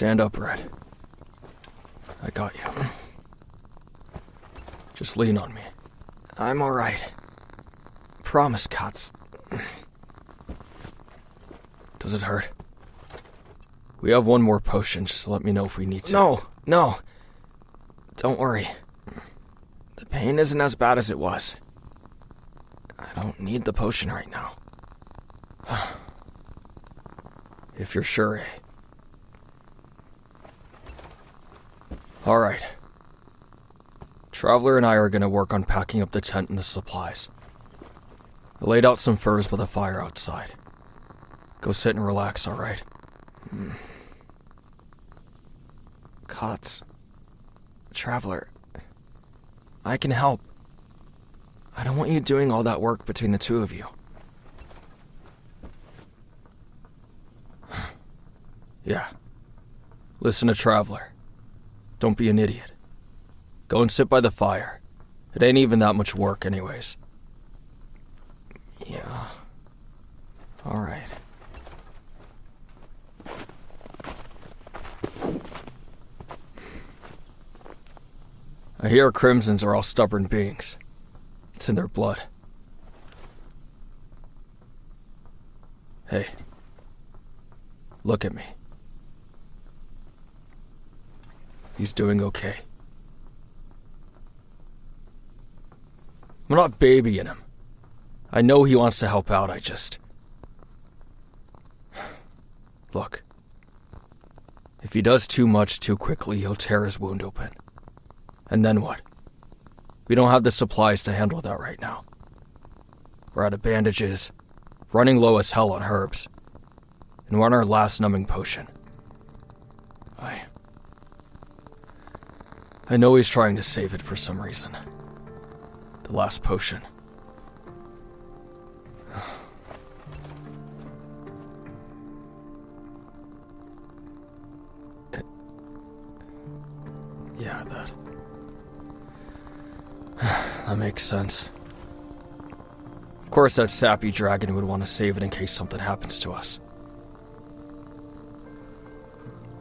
Stand up, Red. I got you. Just lean on me. I'm alright. Promise, Katz. Does it hurt? We have one more potion, just let me know if we need to. No. Don't worry. The pain isn't as bad as it was. I don't need the potion right now. If you're sure, eh? Alright. Traveler and I are gonna work on packing up the tent and the supplies. I laid out some furs by the fire outside. Go sit and relax, alright? Katz. Traveler. I can help. I don't want you doing all that work between the two of you. Yeah. Listen to Traveler. Don't be an idiot. Go and sit by the fire. It ain't even that much work anyways. Yeah. Alright. I hear Crimsons are all stubborn beings. It's in their blood. Hey. Look at me. He's doing okay. I'm not babying him. I know he wants to help out, I just... Look. If he does too much too quickly, he'll tear his wound open. And then what? We don't have the supplies to handle that right now. We're out of bandages, running low as hell on herbs, and we're on our last numbing potion. I know he's trying to save it for some reason. The last potion. Yeah, that makes sense. Of course that sappy dragon would want to save it in case something happens to us.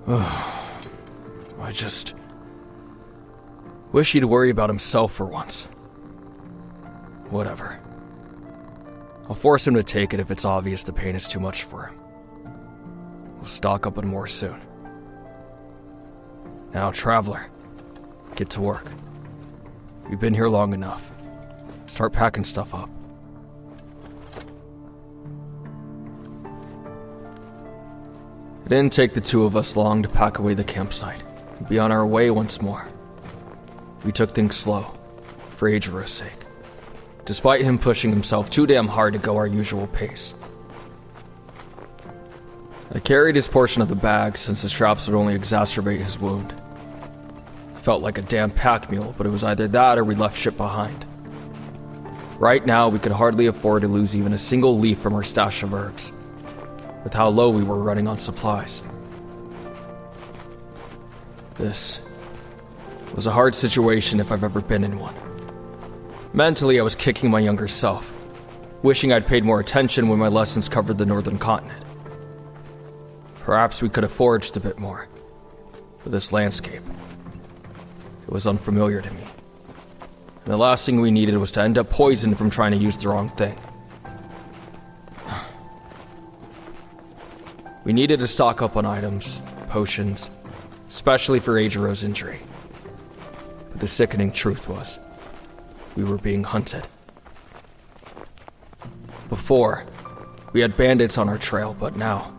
I just wish he'd worry about himself for once. Whatever. I'll force him to take it if it's obvious the pain is too much for him. We'll stock up on more soon. Now, Traveler, get to work. We've been here long enough. Start packing stuff up. It didn't take the two of us long to pack away the campsite and be on our way once more. We took things slow, for Eijiro's sake, despite him pushing himself too damn hard to go our usual pace. I carried his portion of the bag since the straps would only exacerbate his wound. It felt like a damn pack mule, but it was either that or we left shit behind. Right now, we could hardly afford to lose even a single leaf from our stash of herbs, with how low we were running on supplies. This was a hard situation if I've ever been in one. Mentally, I was kicking my younger self, wishing I'd paid more attention when my lessons covered the northern continent. Perhaps we could have foraged a bit more, but this landscape, it was unfamiliar to me. And the last thing we needed was to end up poisoned from trying to use the wrong thing. We needed to stock up on items, potions, especially for Eijiro's injury. But the sickening truth was, we were being hunted. Before, we had bandits on our trail, but now,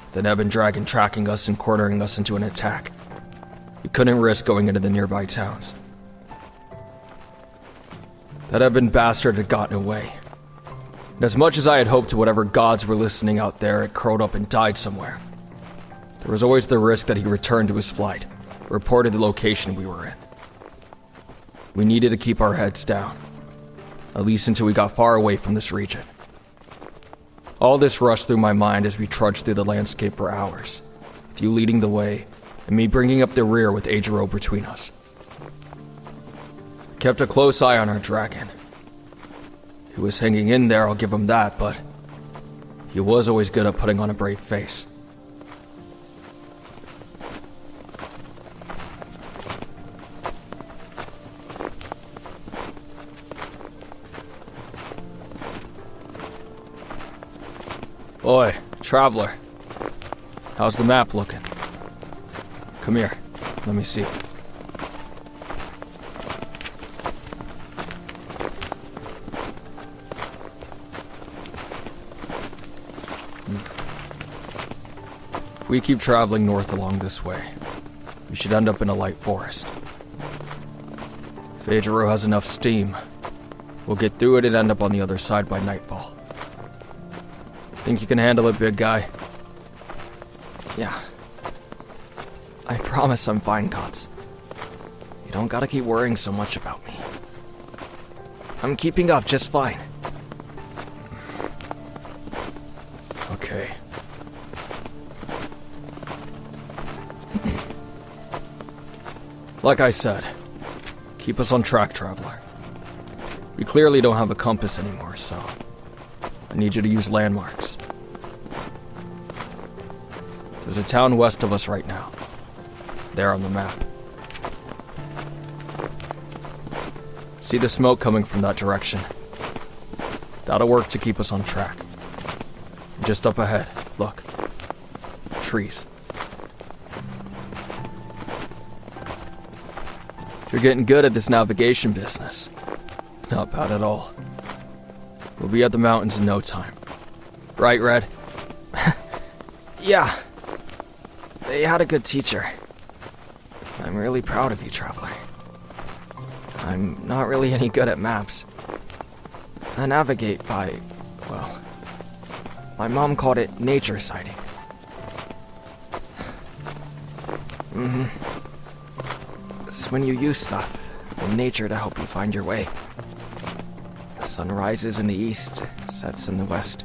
with an ebon dragon tracking us and cornering us into an attack, we couldn't risk going into the nearby towns. That ebon bastard had gotten away. And as much as I had hoped to whatever gods were listening out there, it curled up and died somewhere. There was always the risk that he returned to his flight, reported the location we were in. We needed to keep our heads down, at least until we got far away from this region. All this rushed through my mind as we trudged through the landscape for hours, with you leading the way, and me bringing up the rear with Eijiro between us. I kept a close eye on our dragon. He was hanging in there, I'll give him that, but he was always good at putting on a brave face. Oi, traveler. How's the map looking? Come here, let me see. If we keep traveling north along this way, we should end up in a light forest. If Azar has enough steam, we'll get through it and end up on the other side by nightfall. Think you can handle it, big guy? Yeah. I promise I'm fine, Kots. You don't gotta keep worrying so much about me. I'm keeping up just fine. Okay. Like I said, keep us on track, traveler. We clearly don't have a compass anymore, so I need you to use landmarks. There's a town west of us right now. There on the map. See the smoke coming from that direction? That'll work to keep us on track. Just up ahead, look. Trees. You're getting good at this navigation business. Not bad at all. We'll be at the mountains in no time. Right, Red? Yeah. They had a good teacher. I'm really proud of you, traveler. I'm not really any good at maps. I navigate by, well, my mom called it nature sighting. It's when you use stuff in nature to help you find your way. The sun rises in the east, sets in the west.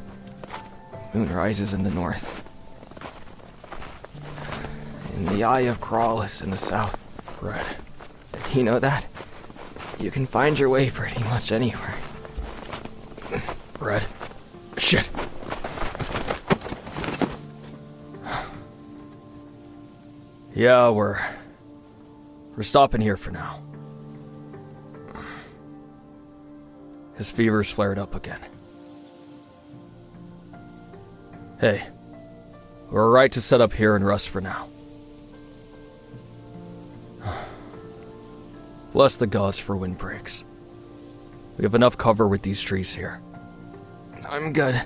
Moon rises in the north. And the eye of Crawlis in the south. Red. You know that? You can find your way pretty much anywhere. Red. Shit. Yeah, we're stopping here for now. His fever's flared up again. Hey, we're right to set up here and rest for now. Bless the gods for windbreaks. We have enough cover with these trees here. I'm good.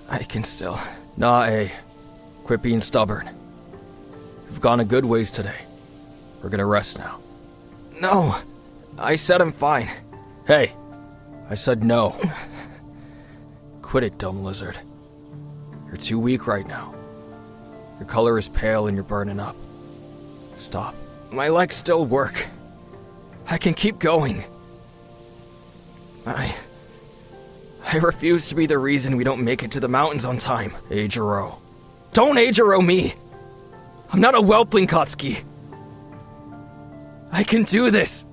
I can still. Nah, quit being stubborn. We've gone a good ways today. We're gonna rest now. No, I said I'm fine. Hey, I said no. Quit it, dumb lizard. You're too weak right now. Your color is pale and you're burning up. Stop. My legs still work. I can keep going. I refuse to be the reason we don't make it to the mountains on time. Azar. Don't Azar me! I'm not a whelpling, Kotsky. I can do this.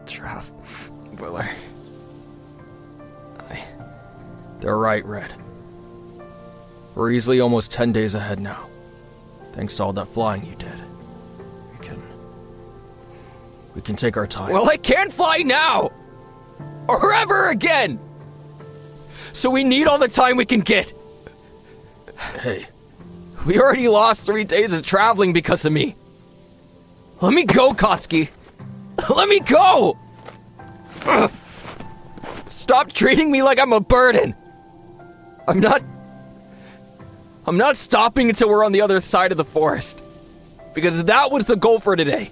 Traveler. They're right, Red. We're easily almost 10 days ahead now. Thanks to all that flying you did. We can take our time. Well, I can't fly now! Or ever again! So we need all the time we can get. Hey. We already lost 3 days of traveling because of me. Let me go, Kotsky. Let me go! Ugh. Stop treating me like I'm a burden. I'm not stopping until we're on the other side of the forest. Because that was the goal for today.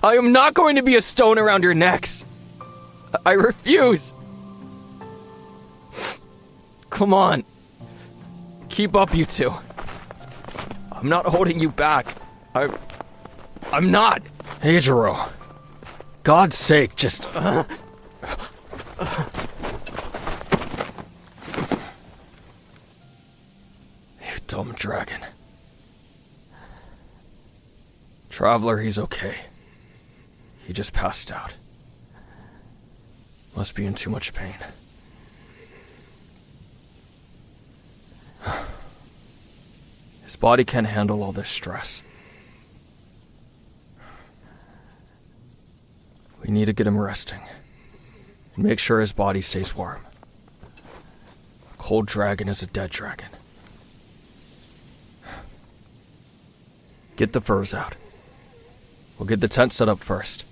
I am not going to be a stone around your necks. I refuse. Come on. Keep up, you two. I'm not holding you back. I'm not. Azar. God's sake, just... You dumb dragon. Traveler, he's okay. He just passed out. Must be in too much pain. His body can't handle all this stress. We need to get him resting. And make sure his body stays warm. A cold dragon is a dead dragon. Get the furs out. We'll get the tent set up first.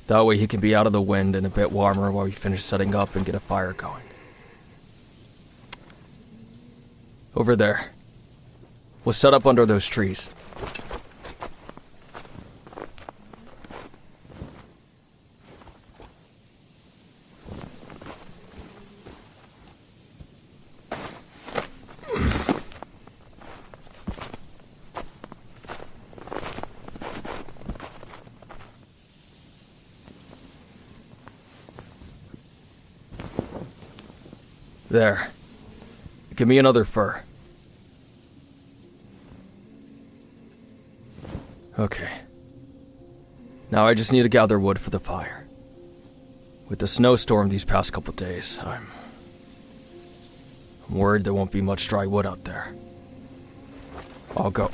That way he can be out of the wind and a bit warmer while we finish setting up and get a fire going. Over there. We'll set up under those trees. There. Give me another fur. Okay. Now I just need to gather wood for the fire. With the snowstorm these past couple days, I'm worried there won't be much dry wood out there. I'll go.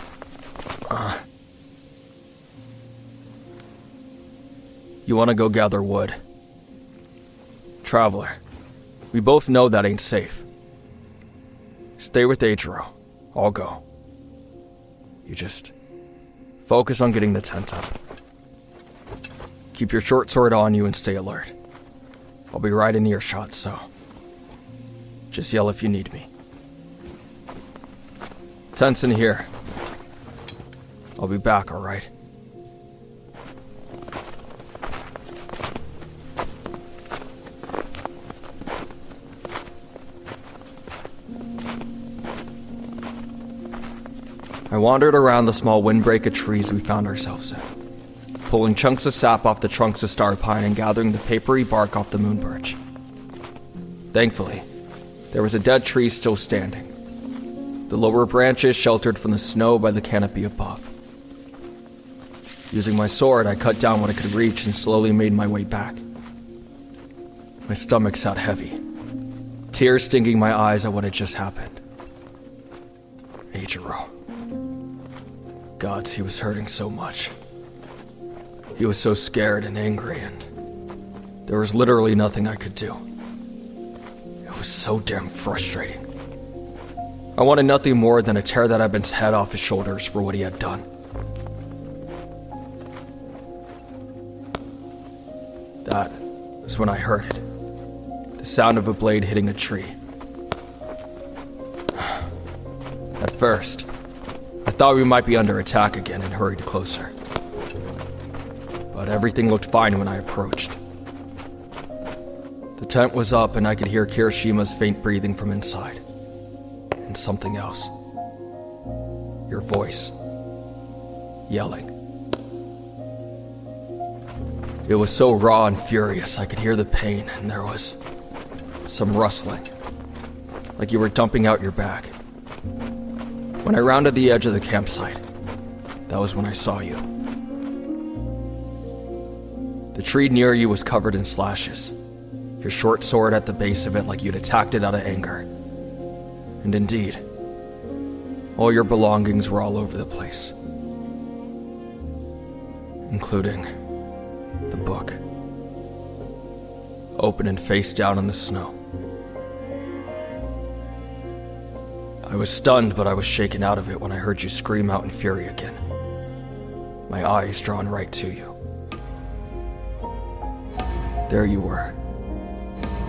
You want to go gather wood? Traveler, we both know that ain't safe. Stay with Adro. I'll go. You just focus on getting the tent up. Keep your short sword on you and stay alert. I'll be right in earshot, so just yell if you need me. Tent's in here. I'll be back, alright? I wandered around the small windbreak of trees we found ourselves in, pulling chunks of sap off the trunks of star pine and gathering the papery bark off the moon birch. Thankfully, there was a dead tree still standing, the lower branches sheltered from the snow by the canopy above. Using my sword, I cut down what I could reach and slowly made my way back. My stomach sat heavy, tears stinging my eyes at what had just happened. Eiichiro. Gods, he was hurting so much. He was so scared and angry, and there was literally nothing I could do. It was so damn frustrating. I wanted nothing more than to tear that Eben's head off his shoulders for what he had done. That was when I heard it. The sound of a blade hitting a tree. At first, I thought we might be under attack again and hurried closer. But everything looked fine when I approached. The tent was up and I could hear Kirishima's faint breathing from inside. And something else. Your voice. Yelling. It was so raw and furious I could hear the pain, and there was some rustling. Like you were dumping out your bag. When I rounded the edge of the campsite, that was when I saw you. The tree near you was covered in slashes, your short sword at the base of it like you'd attacked it out of anger. And indeed, all your belongings were all over the place. Including the book. Open and face down in the snow. I was stunned, but I was shaken out of it when I heard you scream out in fury again. My eyes drawn right to you. There you were,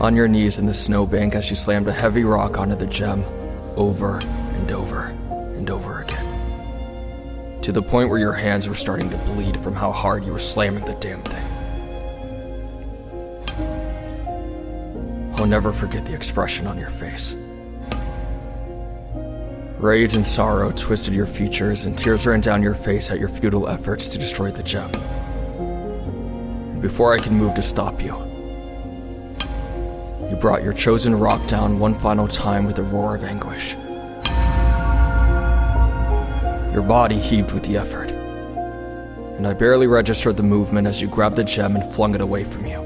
on your knees in the snowbank as you slammed a heavy rock onto the gem over and over and over again. To the point where your hands were starting to bleed from how hard you were slamming the damn thing. I'll never forget the expression on your face. Rage and sorrow twisted your features, and tears ran down your face at your futile efforts to destroy the gem. And before I could move to stop you, you brought your chosen rock down one final time with a roar of anguish. Your body heaved with the effort, and I barely registered the movement as you grabbed the gem and flung it away from you.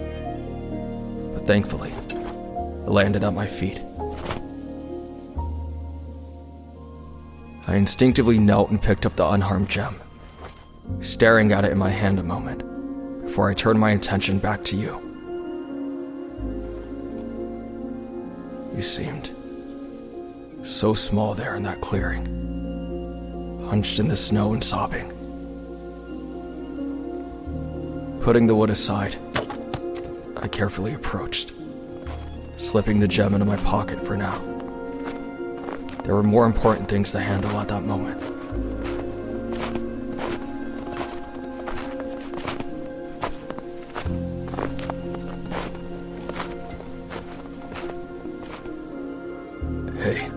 But thankfully, it landed at my feet. I instinctively knelt and picked up the unharmed gem, staring at it in my hand a moment, before I turned my attention back to you. You seemed so small there in that clearing, hunched in the snow and sobbing. Putting the wood aside, I carefully approached, slipping the gem into my pocket for now. There were more important things to handle at that moment. Hey.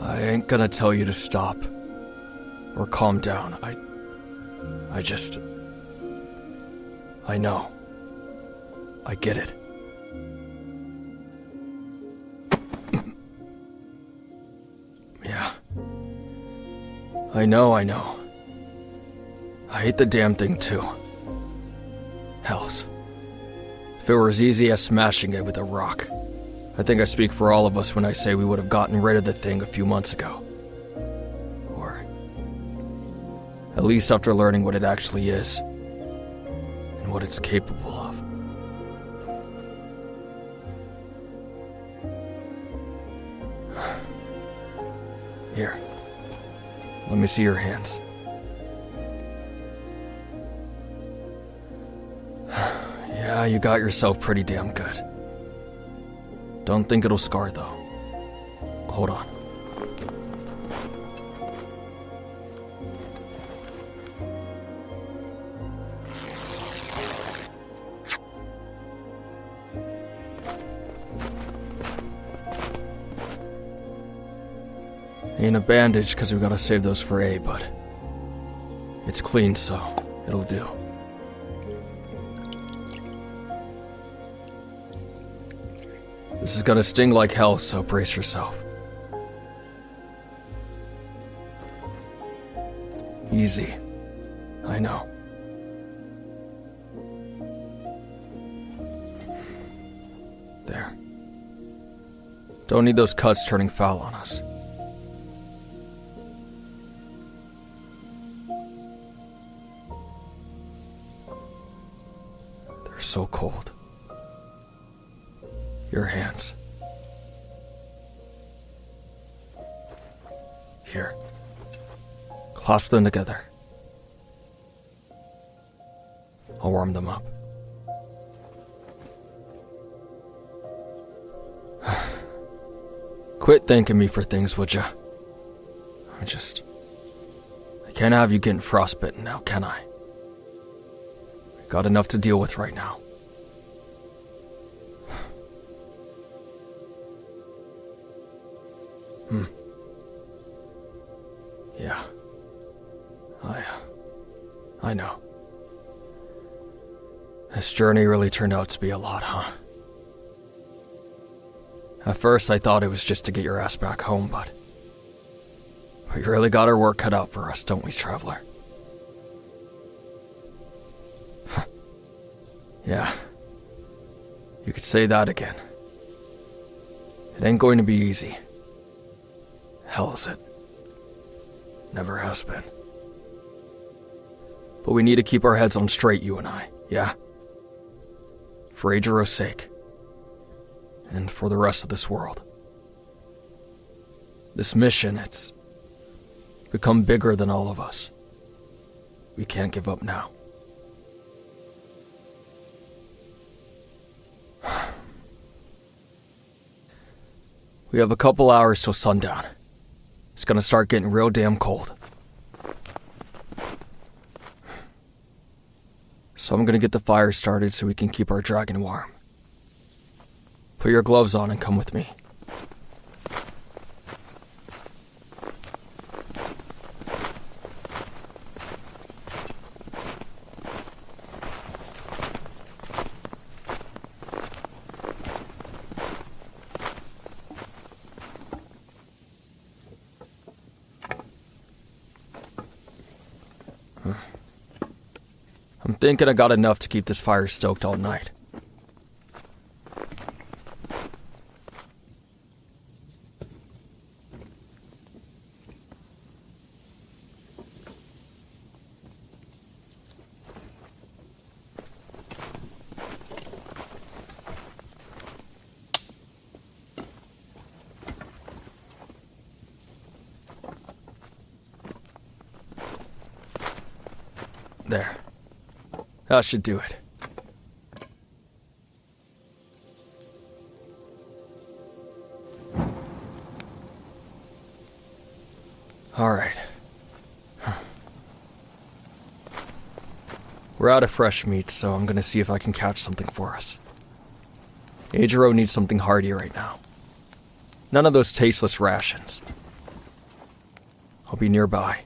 I ain't gonna tell you to stop or calm down. I know. I get it. Yeah. I know. I hate the damn thing too. Hells. If it were as easy as smashing it with a rock, I think I speak for all of us when I say we would have gotten rid of the thing a few months ago. Or at least after learning what it actually is, and what it's capable of. Here, let me see your hands. Yeah, you got yourself pretty damn good. Don't think it'll scar though. Hold on. Ain't a bandage because we gotta save those for A, but it's clean, so it'll do. This is gonna sting like hell, so brace yourself. Easy. I know. There. Don't need those cuts turning foul on us. They're so cold. Your hands. Here. Clasp them together. I'll warm them up. Quit thanking me for things, would ya? I can't have you getting frostbitten now, can I? Got enough to deal with right now. Yeah. I know. This journey really turned out to be a lot, huh? At first I thought it was just to get your ass back home, but we really got our work cut out for us, don't we, traveler? Yeah. You could say that again. It ain't going to be easy. Hell is it? Never has been. But we need to keep our heads on straight, you and I, yeah? For Eijiro's sake. And for the rest of this world. This mission, it's become bigger than all of us. We can't give up now. We have a couple hours till sundown. It's gonna start getting real damn cold. So I'm gonna get the fire started so we can keep our dragon warm. Put your gloves on and come with me. I'm thinking I got enough to keep this fire stoked all night. There. That should do it. Alright. We're out of fresh meat, so I'm gonna see if I can catch something for us. Eijiro needs something hearty right now. None of those tasteless rations. I'll be nearby.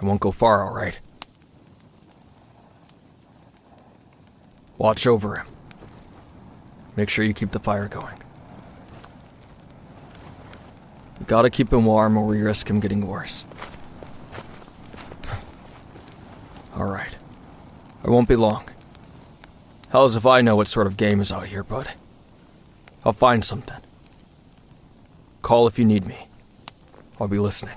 I won't go far, alright? Watch over him. Make sure you keep the fire going. You gotta keep him warm or we risk him getting worse. Alright. I won't be long. Hells if I know what sort of game is out here, bud. I'll find something. Call if you need me. I'll be listening.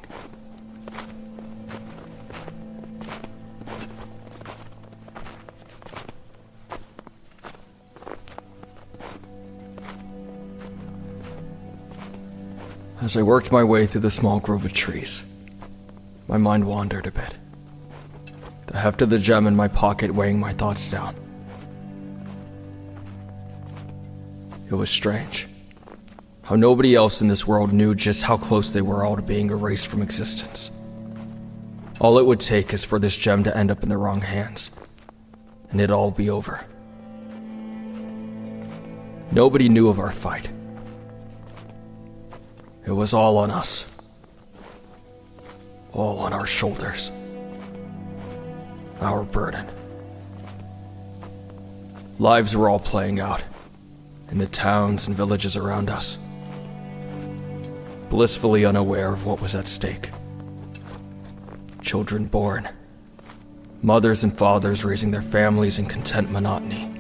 As I worked my way through the small grove of trees, my mind wandered a bit. The heft of the gem in my pocket weighing my thoughts down. It was strange. How nobody else in this world knew just how close they were all to being erased from existence. All it would take is for this gem to end up in the wrong hands, and it'd all be over. Nobody knew of our fight. It was all on us. All on our shoulders. Our burden. Lives were all playing out in the towns and villages around us, blissfully unaware of what was at stake. Children born, mothers and fathers raising their families in content monotony,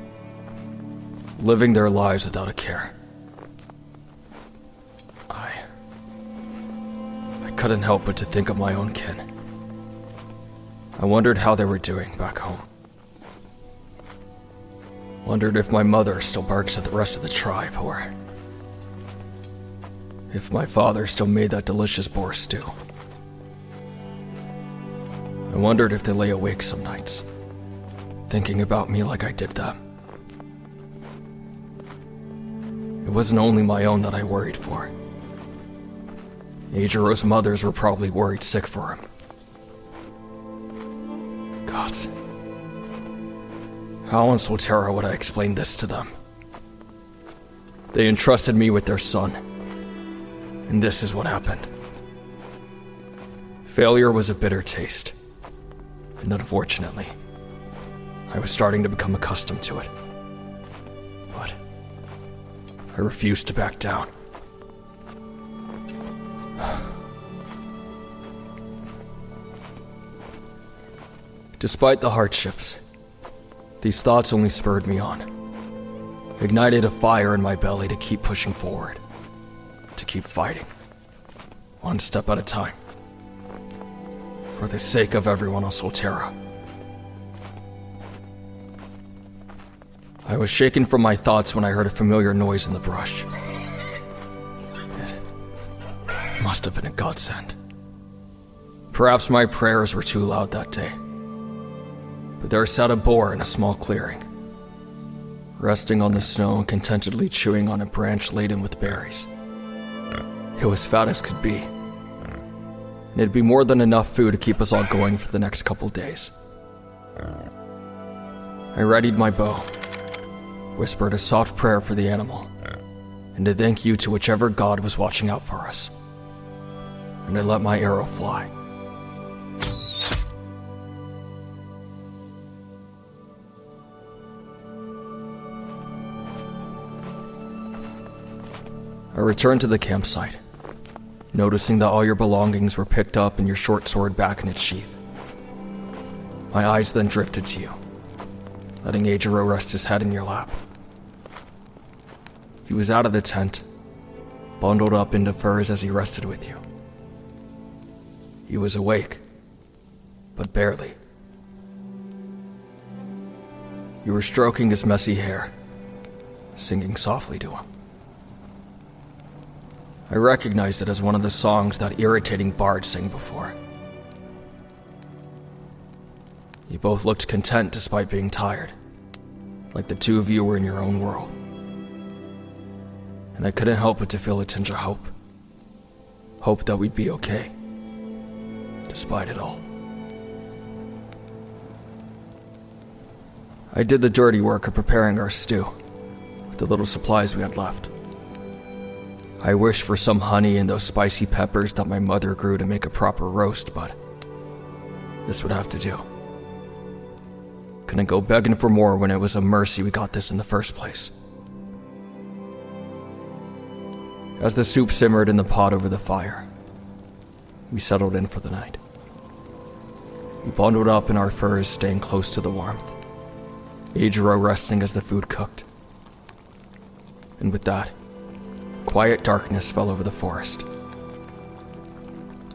living their lives without a care. I couldn't help but to think of my own kin. I wondered how they were doing back home. Wondered if my mother still barks at the rest of the tribe, or if my father still made that delicious boar stew. I wondered if they lay awake some nights, thinking about me like I did them. It wasn't only my own that I worried for. Eijiro's mothers were probably worried sick for him. Gods. How on Solterra would I explain this to them? They entrusted me with their son, and this is what happened. Failure was a bitter taste, and unfortunately, I was starting to become accustomed to it. But I refused to back down. Despite the hardships, these thoughts only spurred me on, ignited a fire in my belly to keep pushing forward, to keep fighting, one step at a time, for the sake of everyone on Solterra. I was shaken from my thoughts when I heard a familiar noise in the brush. It must have been a godsend. Perhaps my prayers were too loud that day. But there sat a boar in a small clearing, resting on the snow and contentedly chewing on a branch laden with berries. It was fat as could be, and it'd be more than enough food to keep us all going for the next couple days. I readied my bow, whispered a soft prayer for the animal, and a thank you to whichever god was watching out for us, and I let my arrow fly. I returned to the campsite, noticing that all your belongings were picked up and your short sword back in its sheath. My eyes then drifted to you, letting Eijiro rest his head in your lap. He was out of the tent, bundled up into furs as he rested with you. He was awake, but barely. You were stroking his messy hair, singing softly to him. I recognized it as one of the songs that irritating bard sang before. You both looked content despite being tired, like the two of you were in your own world. And I couldn't help but to feel a tinge of hope. Hope that we'd be okay, despite it all. I did the dirty work of preparing our stew, with the little supplies we had left. I wished for some honey and those spicy peppers that my mother grew to make a proper roast, but this would have to do. Couldn't go begging for more when it was a mercy we got this in the first place. As the soup simmered in the pot over the fire, we settled in for the night. We bundled up in our furs, staying close to the warmth, Adro resting as the food cooked. And with that, quiet darkness fell over the forest.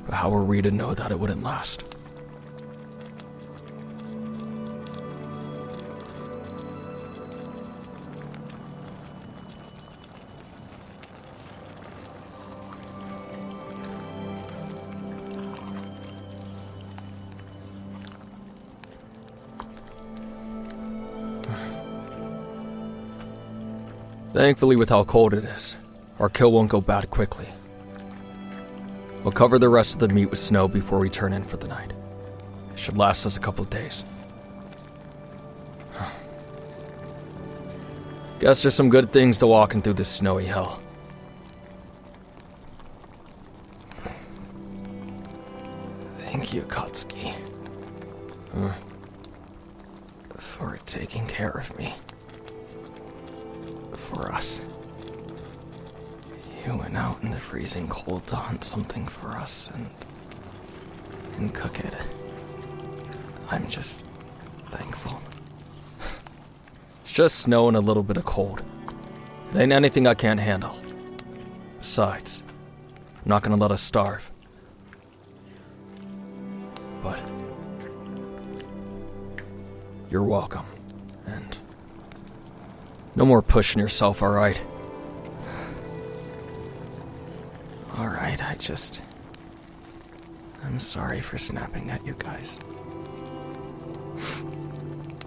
But how were we to know that it wouldn't last? Thankfully, with how cold it is, our kill won't go bad quickly. We'll cover the rest of the meat with snow before we turn in for the night. It should last us a couple of days. Guess there's some good things to walking through this snowy hell. Thank you, Katsuki. For taking care of me. For us. You went out in the freezing cold to hunt something for us and cook it. I'm just thankful. It's just snow and a little bit of cold. It ain't anything I can't handle. Besides, I'm not gonna let us starve. But you're welcome. And no more pushing yourself, alright? Alright, I'm sorry for snapping at you guys.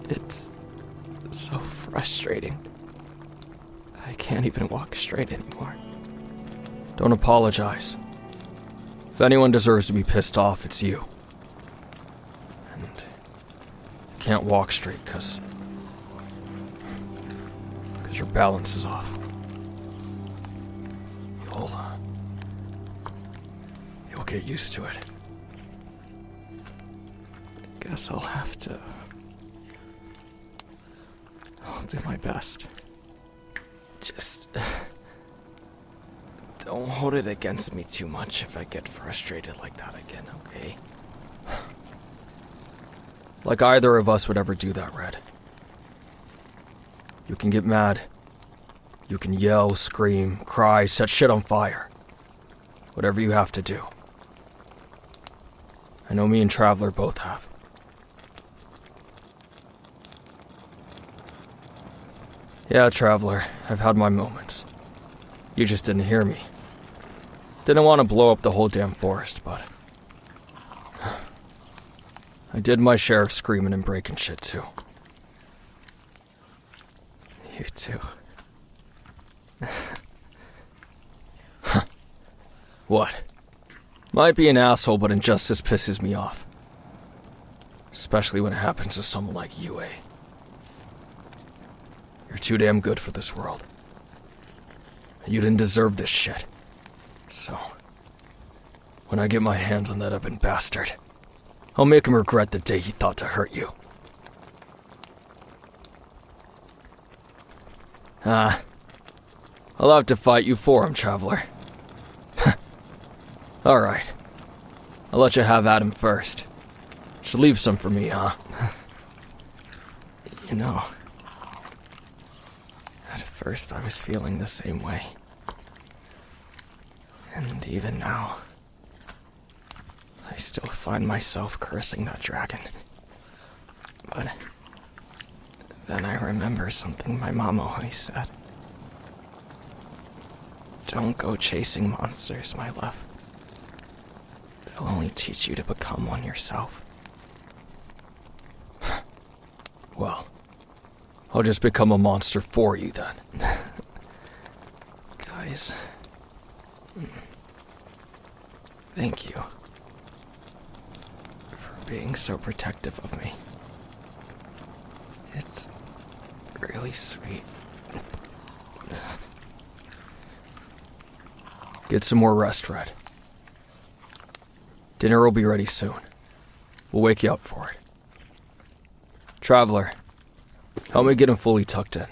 It's so frustrating. I can't even walk straight anymore. Don't apologize. If anyone deserves to be pissed off, it's you. And you can't walk straight because your balance is off. You'll get used to it. Guess I'll do my best. Just don't hold it against me too much if I get frustrated like that again, okay? Like either of us would ever do that, Red. You can get mad. You can yell, scream, cry, set shit on fire. Whatever you have to do. I know me and Traveler both have. Yeah, Traveler, I've had my moments. You just didn't hear me. Didn't want to blow up the whole damn forest, but I did my share of screaming and breaking shit too. You too. What? Might be an asshole, but injustice pisses me off. Especially when it happens to someone like you, eh? You're too damn good for this world. You didn't deserve this shit. So, when I get my hands on that uppin' bastard, I'll make him regret the day he thought to hurt you. I'll have to fight you for him, Traveler. Alright. I'll let you have at him first. Should leave some for me, huh? You know, at first I was feeling the same way. And even now, I still find myself cursing that dragon. But then I remember something my mom always said. Don't go chasing monsters, my love. They'll only teach you to become one yourself. Well, I'll just become a monster for you then. Guys. Thank you. For being so protective of me. It's really sweet. Get some more rest, Red. Dinner will be ready soon. We'll wake you up for it. Traveler, help me get him fully tucked in.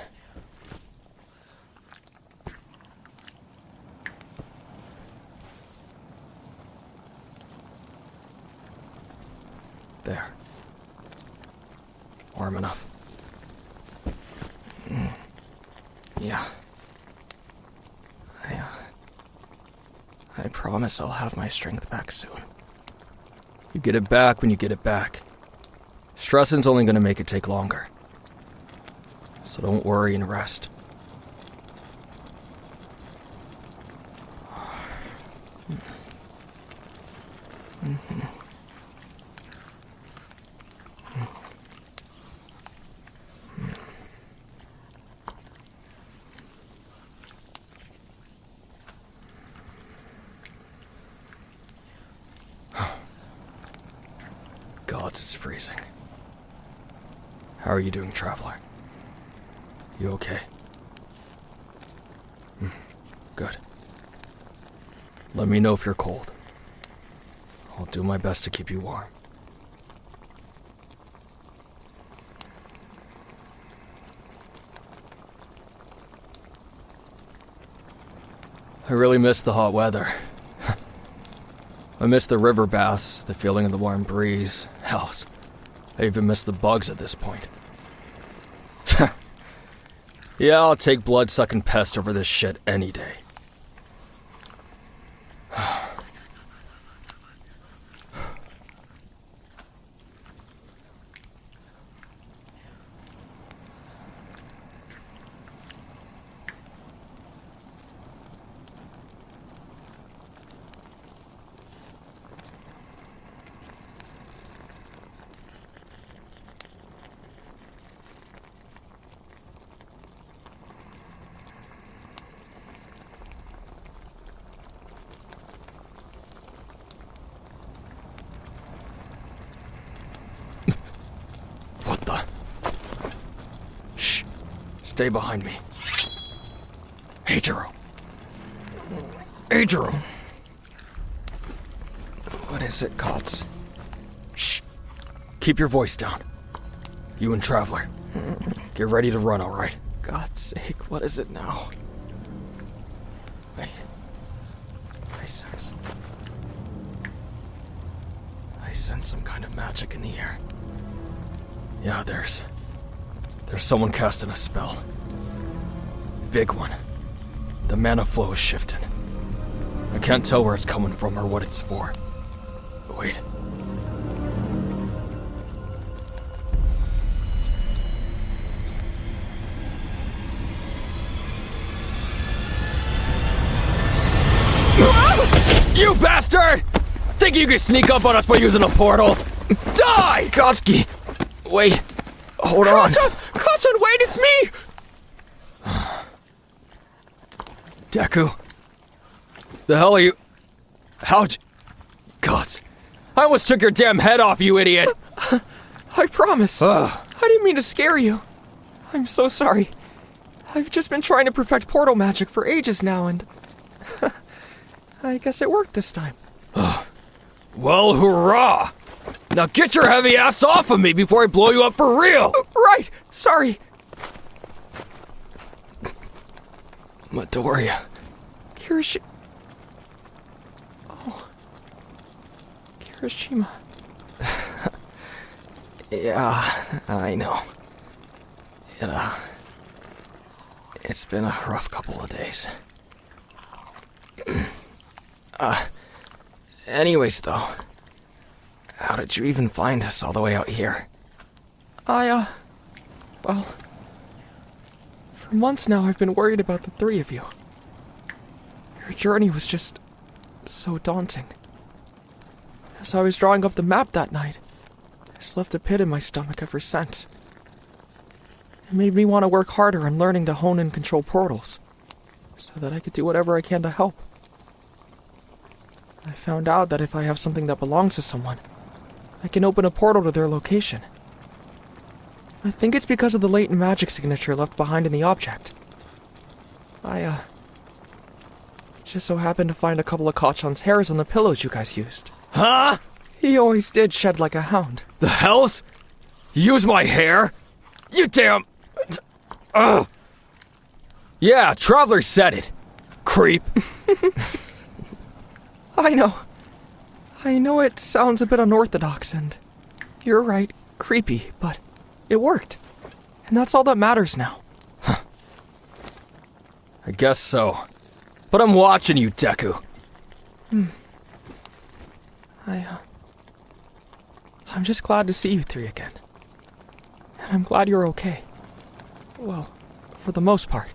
There. Warm enough. Yeah. I promise I'll have my strength back soon. You get it back when you get it back. Stressing's only gonna make it take longer. So don't worry and rest. Gods, it's freezing. How are you doing, Traveler? You okay? Good. Let me know if you're cold. I'll do my best to keep you warm. I really miss the hot weather. I miss the river baths, the feeling of the warm breeze. Hells, I even miss the bugs at this point. Yeah, I'll take blood-sucking pest over this shit any day. Stay behind me. Hey, Jiro. Hey, Jiro. What is it, Kots? Shh. Keep your voice down. You and Traveler. Get ready to run, alright? God's sake, what is it now? Wait. I sense some kind of magic in the air. Yeah, there's someone casting a spell. Big one. The mana flow is shifting. I can't tell where it's coming from or what it's for. But wait. You bastard! Think you can sneak up on us by using a portal? Die! Kotsky! Wait. Hold on. Kachan, wait, it's me! Deku? The hell are you... How'd you... Gods. I almost took your damn head off, you idiot! I promise. I didn't mean to scare you. I'm so sorry. I've just been trying to perfect portal magic for ages now, and... I guess it worked this time. Well, hurrah! Now get your heavy ass off of me before I blow you up for real! Right! Sorry! Midoriya. Oh. Kirishima. Yeah, I know. It's been a rough couple of days. Anyways, though. How did you even find us all the way out here? Well... For months now, I've been worried about the three of you. Your journey was just... so daunting. As I was drawing up the map that night, I just left a pit in my stomach ever since. It made me want to work harder in learning to hone and control portals, so that I could do whatever I can to help. I found out that if I have something that belongs to someone, I can open a portal to their location. I think it's because of the latent magic signature left behind in the object. I just so happened to find a couple of Kachan's hairs on the pillows you guys used. Huh? He always did shed like a hound. The hells? You use my hair? You damn... Ugh. Yeah, Traveler said it. Creep. I know it sounds a bit unorthodox, and you're right, creepy, but it worked. And that's all that matters now. I guess so. But I'm watching you, Deku. I'm just glad to see you three again. And I'm glad you're okay. Well, for the most part.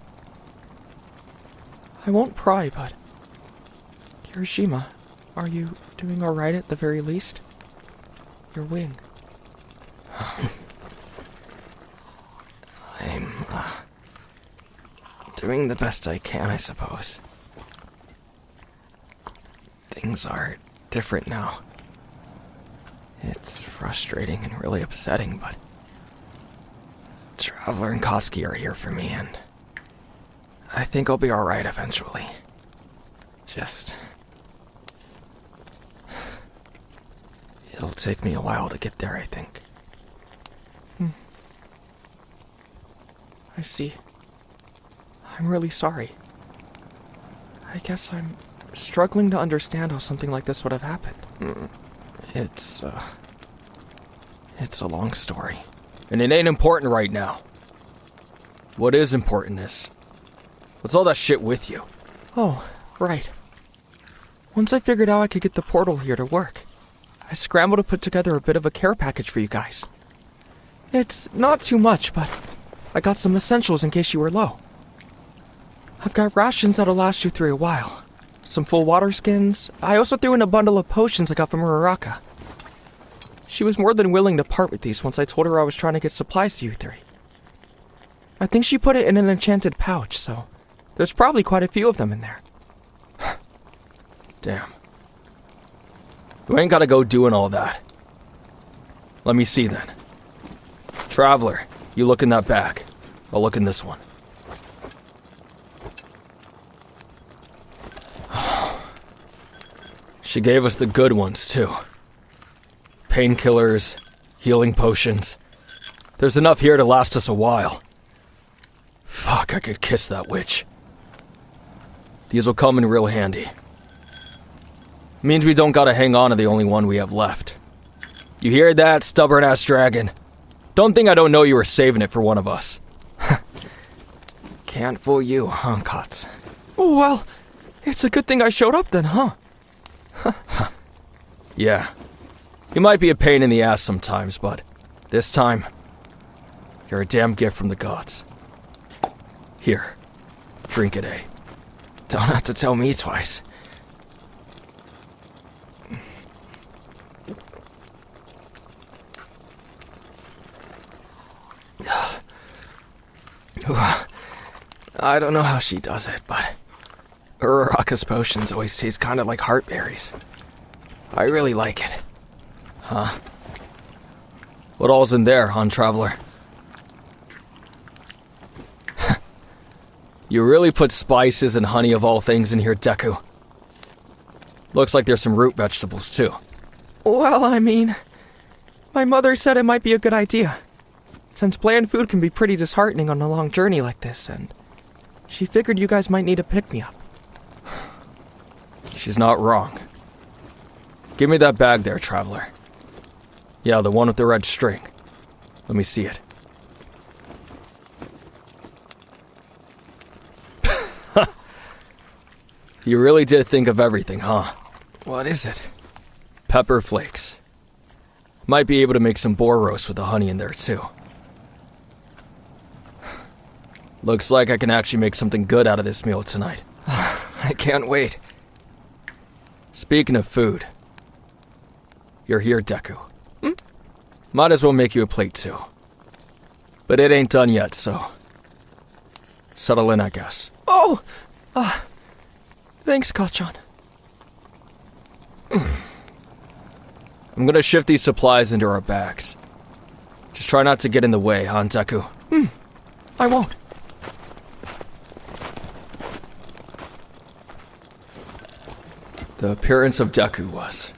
I won't pry, but... Kirishima, are you doing alright at the very least? Your wing. I'm, doing the best I can, I suppose. Things are different now. It's frustrating and really upsetting, but Traveler and Koski are here for me, and I think I'll be alright eventually. Just... it'll take me a while to get there, I think. I see. I'm really sorry. I guess I'm struggling to understand how something like this would have happened. It's a long story. And it ain't important right now. What is important is... what's all that shit with you? Oh, right. Once I figured out I could get the portal here to work, I scrambled to put together a bit of a care package for you guys. It's not too much, but I got some essentials in case you were low. I've got rations that'll last you through a while. Some full water skins. I also threw in a bundle of potions I got from Uraraka. She was more than willing to part with these once I told her I was trying to get supplies to you three. I think she put it in an enchanted pouch, so there's probably quite a few of them in there. Damn. You ain't gotta go doing all that. Let me see then. Traveler, you look in that bag. I'll look in this one. She gave us the good ones, too. Painkillers, healing potions. There's enough here to last us a while. Fuck, I could kiss that witch. These will come in real handy. Means we don't gotta hang on to the only one we have left. You hear that, stubborn-ass dragon? Don't think I don't know you were saving it for one of us. Can't fool you, huh, Katz? Well, it's a good thing I showed up then, huh? Yeah. You might be a pain in the ass sometimes, but this time, you're a damn gift from the gods. Here, drink it, eh? Don't have to tell me twice. I don't know how she does it, but Uraraka's potions always taste kind of like heartberries. I really like it. Huh? What all's in there, hon, Traveler? You really put spices and honey of all things in here, Deku. Looks like there's some root vegetables, too. Well, I mean, my mother said it might be a good idea, since bland food can be pretty disheartening on a long journey like this, and she figured you guys might need a pick-me-up. She's not wrong. Give me that bag there, Traveler. Yeah, the one with the red string. Let me see it. You really did think of everything, huh? What is it? Pepper flakes. Might be able to make some boar roast with the honey in there, too. Looks like I can actually make something good out of this meal tonight. I can't wait. Speaking of food, you're here, Deku. Might as well make you a plate, too. But it ain't done yet, so settle in, I guess. Oh! Thanks, Kachan. I'm gonna shift these supplies into our bags. Just try not to get in the way, huh, Deku? I won't. The appearance of Deku was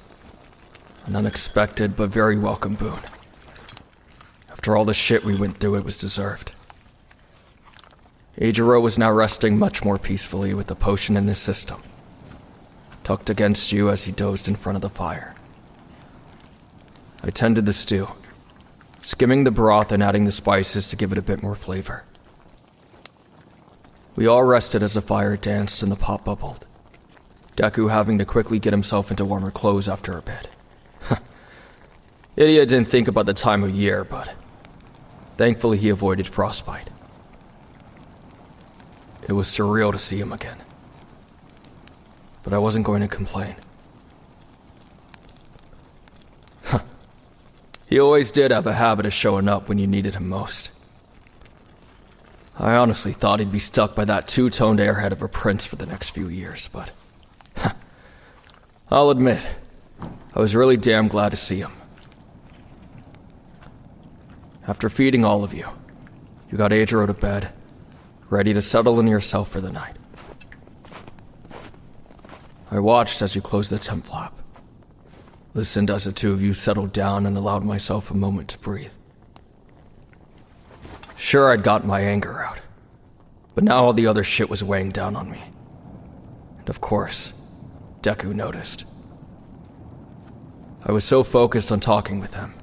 an unexpected but very welcome boon. After all the shit we went through, it was deserved. Eijiro was now resting much more peacefully with the potion in his system, tucked against you as he dozed in front of the fire. I tended the stew, skimming the broth and adding the spices to give it a bit more flavor. We all rested as the fire danced and the pot bubbled, Deku having to quickly get himself into warmer clothes after a bit. Idiot didn't think about the time of year, but thankfully he avoided frostbite. It was surreal to see him again, but I wasn't going to complain. He always did have a habit of showing up when you needed him most. I honestly thought he'd be stuck by that two-toned airhead of a prince for the next few years, but I'll admit, I was really damn glad to see him. After feeding all of you, you got Eijiro to bed, ready to settle in yourself for the night. I watched as you closed the tent flap, listened as the two of you settled down, and allowed myself a moment to breathe. Sure, I'd gotten my anger out, but now all the other shit was weighing down on me. And of course, Deku noticed. I was so focused on talking with him,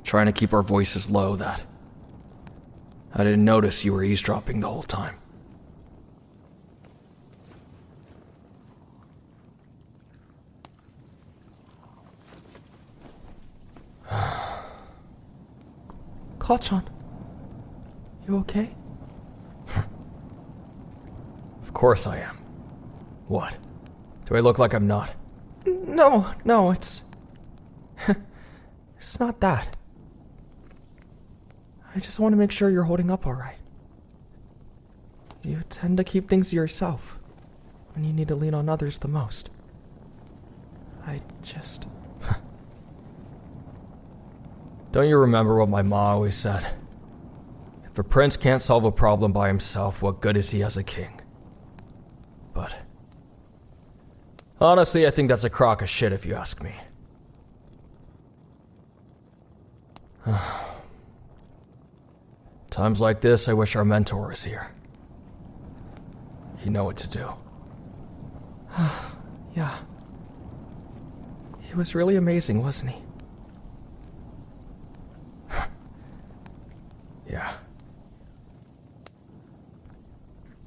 trying to keep our voices low, that I didn't notice you were eavesdropping the whole time. Kachan, you okay? Of course I am. What? Do I look like I'm not? No, it's... It's not that. I just want to make sure you're holding up alright. You tend to keep things to yourself when you need to lean on others the most. I just... Don't you remember what my ma always said? If a prince can't solve a problem by himself, what good is he as a king? But honestly, I think that's a crock of shit if you ask me. Times like this, I wish our mentor was here. He'd know what to do. Yeah. He was really amazing, wasn't he? Yeah.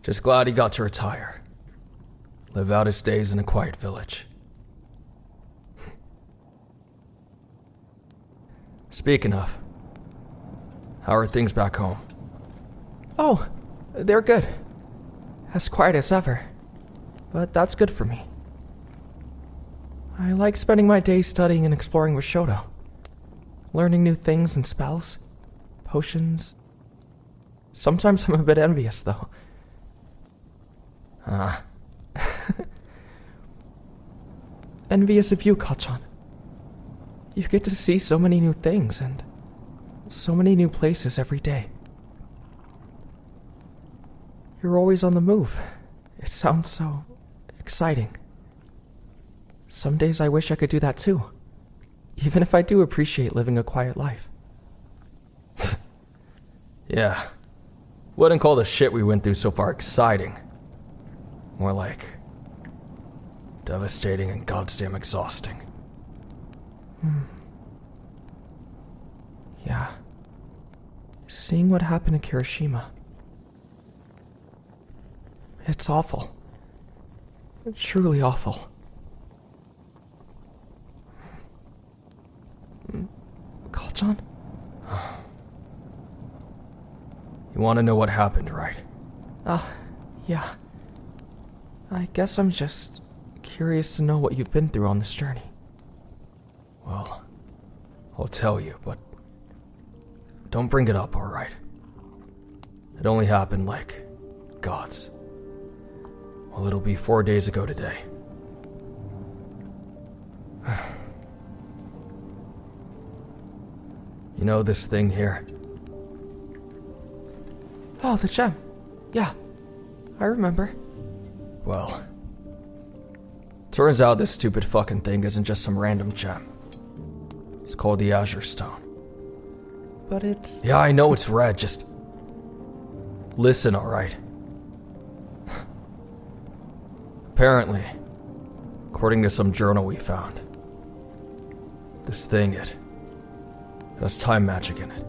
Just glad he got to retire. Live out his days in a quiet village. Speaking of, how are things back home? Oh, they're good. As quiet as ever. But that's good for me. I like spending my days studying and exploring with Shoto. Learning new things and spells, potions. Sometimes I'm a bit envious, though. Envious of you, Kachan. You get to see so many new things and so many new places every day. You're always on the move. It sounds so exciting. Some days I wish I could do that too, even if I do appreciate living a quiet life. Yeah. Wouldn't call the shit we went through so far exciting. More like devastating and goddamn exhausting. Yeah. Seeing what happened in Kirishima. It's awful. Truly awful. Kachan? You want to know what happened, right? Yeah. I guess I'm just curious to know what you've been through on this journey. Well, I'll tell you, but don't bring it up, alright? It only happened like gods. Well, it'll be 4 days ago today. You know this thing here? Oh, the gem. Yeah, I remember. Well, turns out this stupid fucking thing isn't just some random gem. It's called the Azure Stone. But it's... Yeah, I know it's red, just listen, alright? Apparently, according to some journal we found, this thing, it has time magic in it.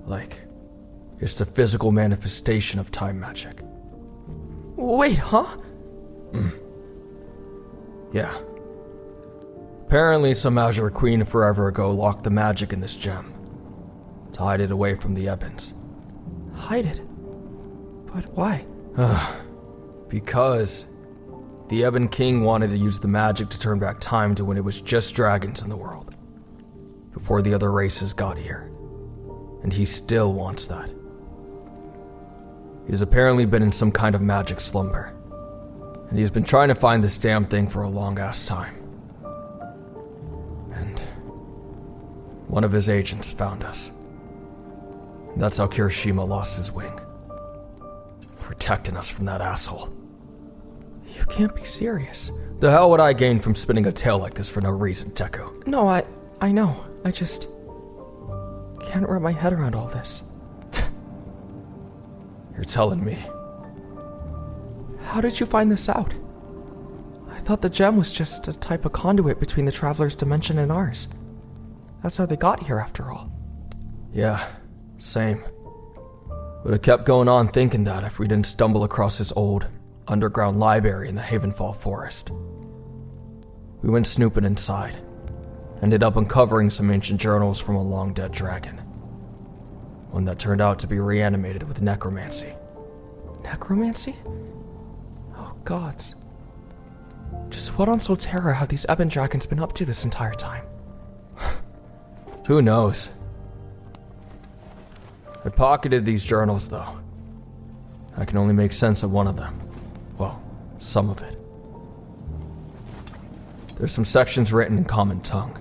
Like, it's the physical manifestation of time magic. Wait, huh? Yeah. Apparently, some Azure Queen forever ago locked the magic in this gem to hide it away from the Ebons. Hide it? But why? Because the Ebon King wanted to use the magic to turn back time to when it was just dragons in the world, before the other races got here. And he still wants that. He's apparently been in some kind of magic slumber, and he's been trying to find this damn thing for a long-ass time. And one of his agents found us. And that's how Kirishima lost his wing. Protecting us from that asshole. You can't be serious. The hell would I gain from spinning a tale like this for no reason, Deku? No, I know. I just can't wrap my head around all this. You're telling me. How did you find this out? I thought the gem was just a type of conduit between the traveler's dimension and ours. That's how they got here, after all. Yeah, same. Would have kept going on thinking that if we didn't stumble across this old, underground library in the Havenfall forest. We went snooping inside, ended up uncovering some ancient journals from a long-dead dragon. One that turned out to be reanimated with necromancy. Necromancy? Oh, gods. Just what on Solterra have these Ebon dragons been up to this entire time? Who knows? I pocketed these journals, though. I can only make sense of one of them. Well, some of it. There's some sections written in common tongue.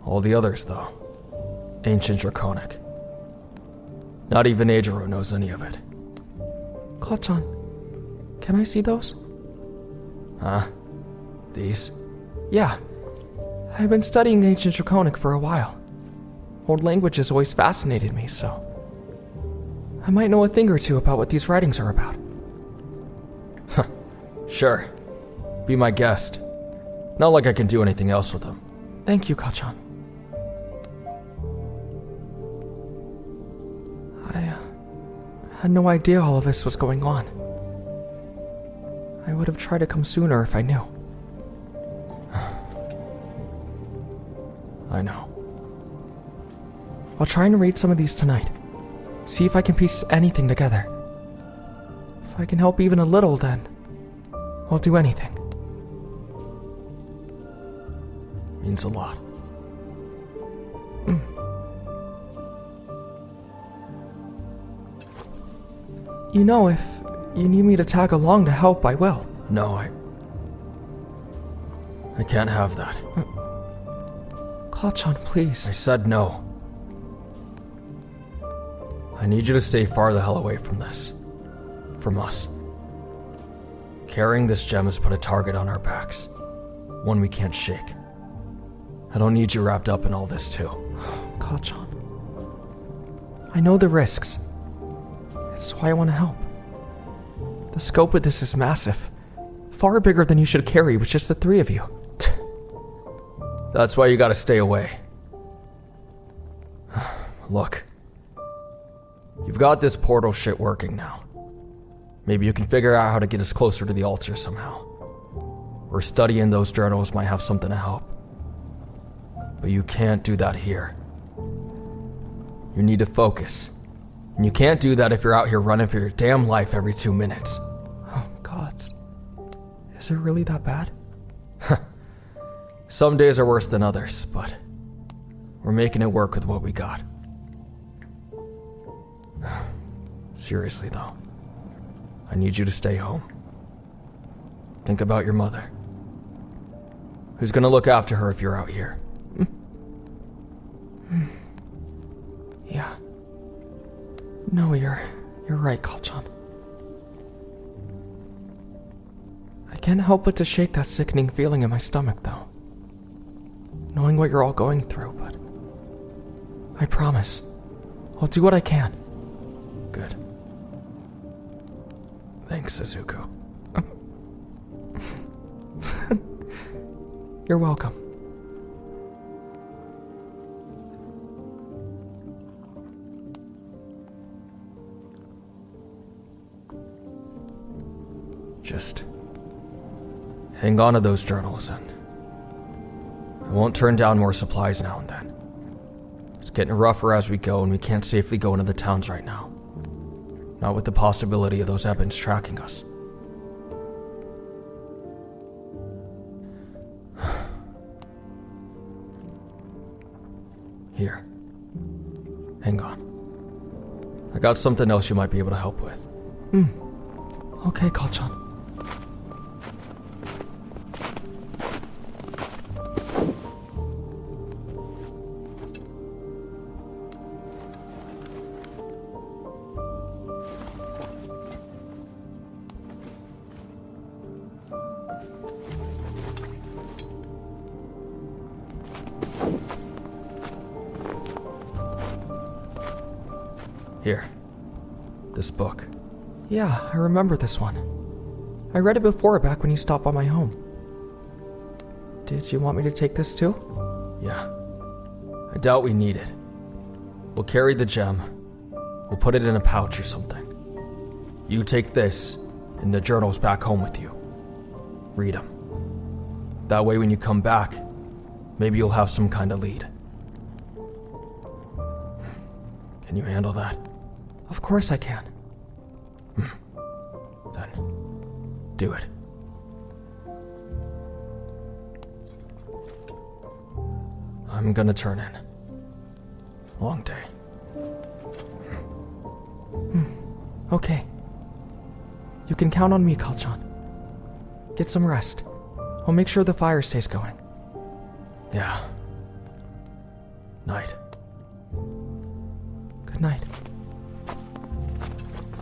All the others, though, ancient Draconic. Not even Eijiro knows any of it. Kachan, can I see those? Huh? These? Yeah. I've been studying ancient Draconic for a while. Old languages always fascinated me, so I might know a thing or two about what these writings are about. Sure. Be my guest. Not like I can do anything else with them. Thank you, Kachan. I had no idea all of this was going on. I would have tried to come sooner if I knew. I know. I'll try and read some of these tonight. See if I can piece anything together. If I can help even a little, then I'll do anything. Means a lot. You know, if you need me to tag along to help, I will. No, I can't have that. Kachan, please. I said no. I need you to stay far the hell away from this. From us. Carrying this gem has put a target on our backs. One we can't shake. I don't need you wrapped up in all this too. Kachan. I know the risks. It's why I want to help. The scope of this is massive. Far bigger than you should carry with just the three of you. That's why you gotta stay away. Look. You've got this portal shit working now. Maybe you can figure out how to get us closer to the altar somehow. Or studying those journals might have something to help. But you can't do that here. You need to focus. And you can't do that if you're out here running for your damn life every 2 minutes. Oh, gods. Is it really that bad? Some days are worse than others, but we're making it work with what we got. Seriously, though, I need you to stay home. Think about your mother. Who's gonna look after her if you're out here? Yeah. No, you're right, Kalchan. I can't help but to shake that sickening feeling in my stomach, though. Knowing what you're all going through, but I promise, I'll do what I can. Good. Thanks, Izuku. You're welcome. Just hang on to those journals, and I won't turn down more supplies now and then. It's getting rougher as we go, and we can't safely go into the towns right now. Not with the possibility of those Ebons tracking us. Here. Hang on. I got something else you might be able to help with. Okay, Kalchan. Here. This book. Yeah, I remember this one. I read it before back when you stopped by my home. Did you want me to take this too? Yeah. I doubt we need it. We'll carry the gem. We'll put it in a pouch or something. You take this and the journals back home with you. Read them. That way when you come back, maybe you'll have some kind of lead. Can you handle that? Of course I can. Then, do it. I'm gonna turn in. Long day. Okay. You can count on me, Kalchan. Get some rest. I'll make sure the fire stays going. Yeah. Night. Good night.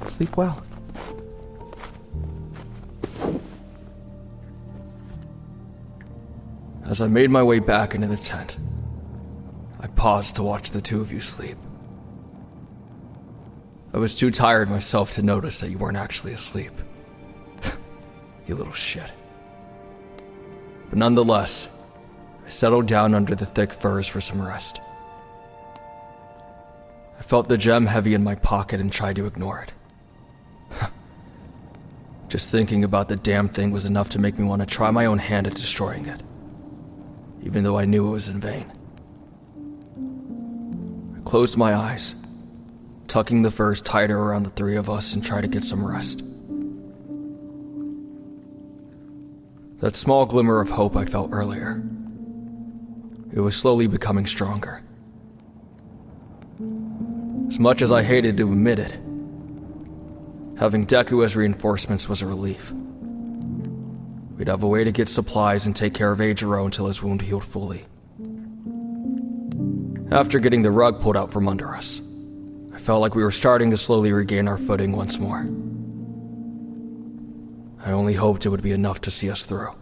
Sleep well. As I made my way back into the tent, I paused to watch the two of you sleep. I was too tired myself to notice that you weren't actually asleep. You little shit. But nonetheless, I settled down under the thick furs for some rest. I felt the gem heavy in my pocket and tried to ignore it. Just thinking about the damn thing was enough to make me want to try my own hand at destroying it, even though I knew it was in vain. I closed my eyes, tucking the furs tighter around the three of us, and tried to get some rest. That small glimmer of hope I felt earlier, it was slowly becoming stronger. As much as I hated to admit it, having Deku as reinforcements was a relief. We'd have a way to get supplies and take care of Eijiro until his wound healed fully. After getting the rug pulled out from under us, I felt like we were starting to slowly regain our footing once more. I only hoped it would be enough to see us through.